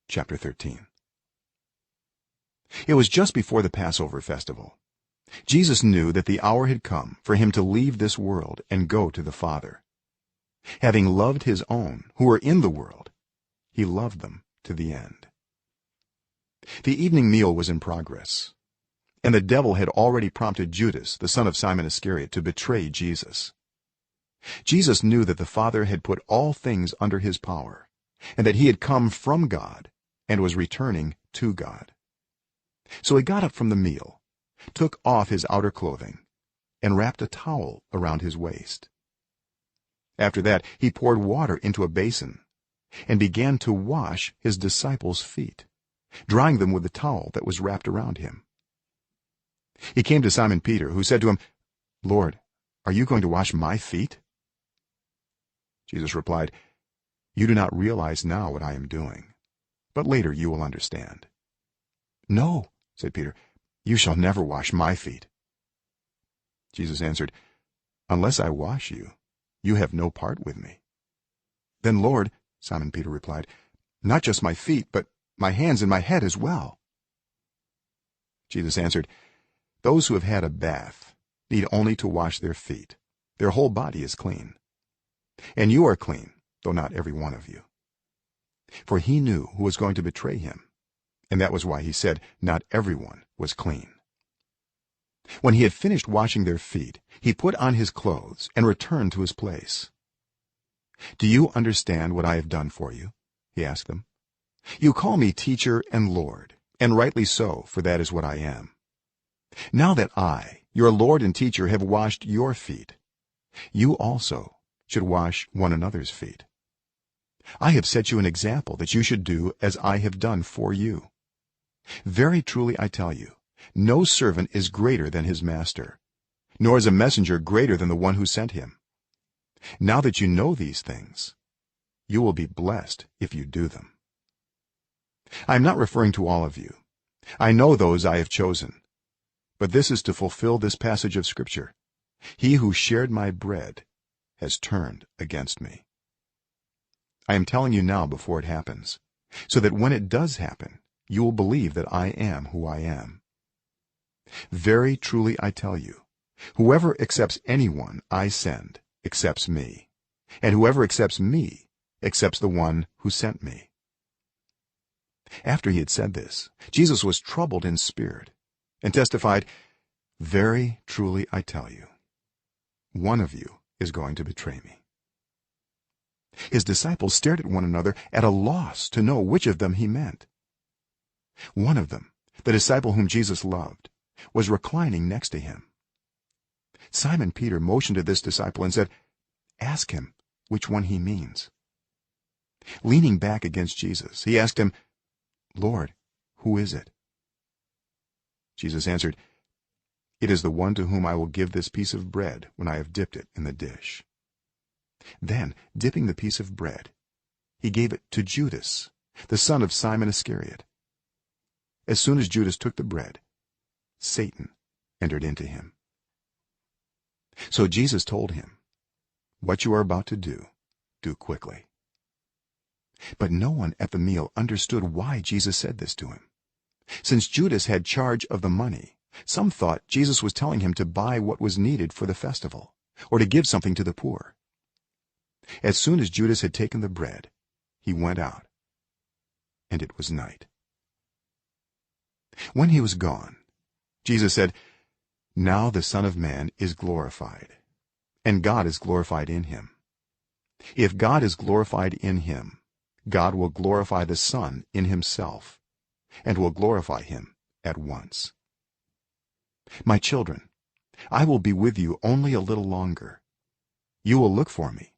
chapter 13. It was just before the Passover festival. Jesus knew that the hour had come for him to leave this world and go to the Father. Having loved his own who were in the world, he loved them to the end. The evening meal was in progress, and the devil had already prompted Judas, the son of Simon Iscariot, to betray Jesus. Jesus knew that the Father had put all things under his power, and that he had come from God and was returning to God. So he got up from the meal, took off his outer clothing, and wrapped a towel around his waist. After that he poured water into a basin and began to wash his disciples' feet, drying them with the towel that was wrapped around him. He came to Simon Peter, who said to him, "Lord, are you going to wash my feet?" Jesus replied, "You do not realize now what I am doing, but later you will understand." "No," said Peter, "you shall never wash my feet." Jesus answered, "Unless I wash you, you have no part with me." "Then, Lord," Simon Peter replied, "not just my feet, but my hands and my head as well." Jesus answered, "Those who have had a bath need only to wash their feet. Their whole body is clean. And you are clean, though not every one of you." For he knew who was going to betray him, and that was why he said not everyone was clean. When he had finished washing their feet, he put on his clothes and returned to his place. "Do you understand what I have done for you?" he asked them. "You call me teacher and Lord, and rightly so, for that is what I am. Now that I, your Lord and teacher, have washed your feet, you also should wash one another's feet. I have set you an example that you should do as I have done for you. Very truly I tell you, no servant is greater than his master, nor is a messenger greater than the one who sent him. Now that you know these things, you will be blessed if you do them. I am not referring to all of you. I know those I have chosen, but this is to fulfill this passage of scripture: he who shared my bread has turned against me. I am telling you now before it happens, so that when it does happen, you will believe that I am who I am. Very truly I tell you, whoever accepts anyone I send accepts me, and whoever accepts me accepts the one who sent me." After he had said this, Jesus was troubled in spirit and testified, "Very truly I tell you, one of you is going to betray me." His disciples stared at one another, at a loss to know which of them he meant. One of them, the disciple whom Jesus loved, was reclining next to him. Simon Peter motioned to this disciple and said, "Ask him which one he means." Leaning back against Jesus, he asked him, "Lord, who is it?" Jesus answered, "It is the one to whom I will give this piece of bread when I have dipped it in the dish." Then, dipping the piece of bread, he gave it to Judas, the son of Simon Iscariot. As soon as Judas took the bread, Satan entered into him. So Jesus told him, "What you are about to do, do quickly." But no one at the meal understood why Jesus said this to him. Since Judas had charge of the money, some thought Jesus was telling him to buy what was needed for the festival, or to give something to the poor. As soon as Judas had taken the bread, he went out, and it was night. When he was gone, Jesus said, "Now the Son of Man is glorified, and God is glorified in him. If God is glorified in him, God will glorify the Son in himself, and will glorify him at once. My children, I will be with you only a little longer. You will look for me,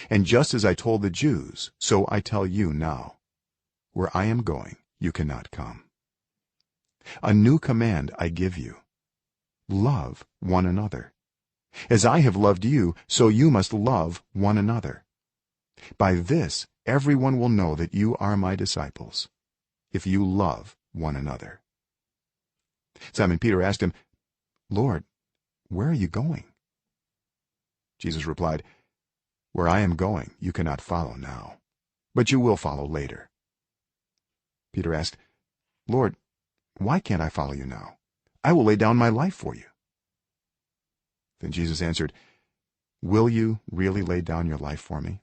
and just as I told the Jews, so I tell you now: where I am going, you cannot come. A new command I give you: love one another. As I have loved you, so you must love one another. By this everyone will know that you are my disciples, if you love one another." Simon Peter asked him, "Lord, where are you going?" Jesus replied, "Where I am going you cannot follow now, but you will follow later." Peter asked, "Lord, why can't I follow you now? I will lay down my life for you." Then Jesus answered, "Will you really lay down your life for me?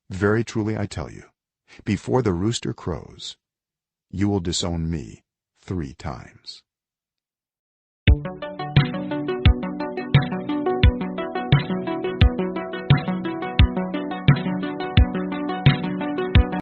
Very truly I tell you, before the rooster crows, you will disown me 3 times."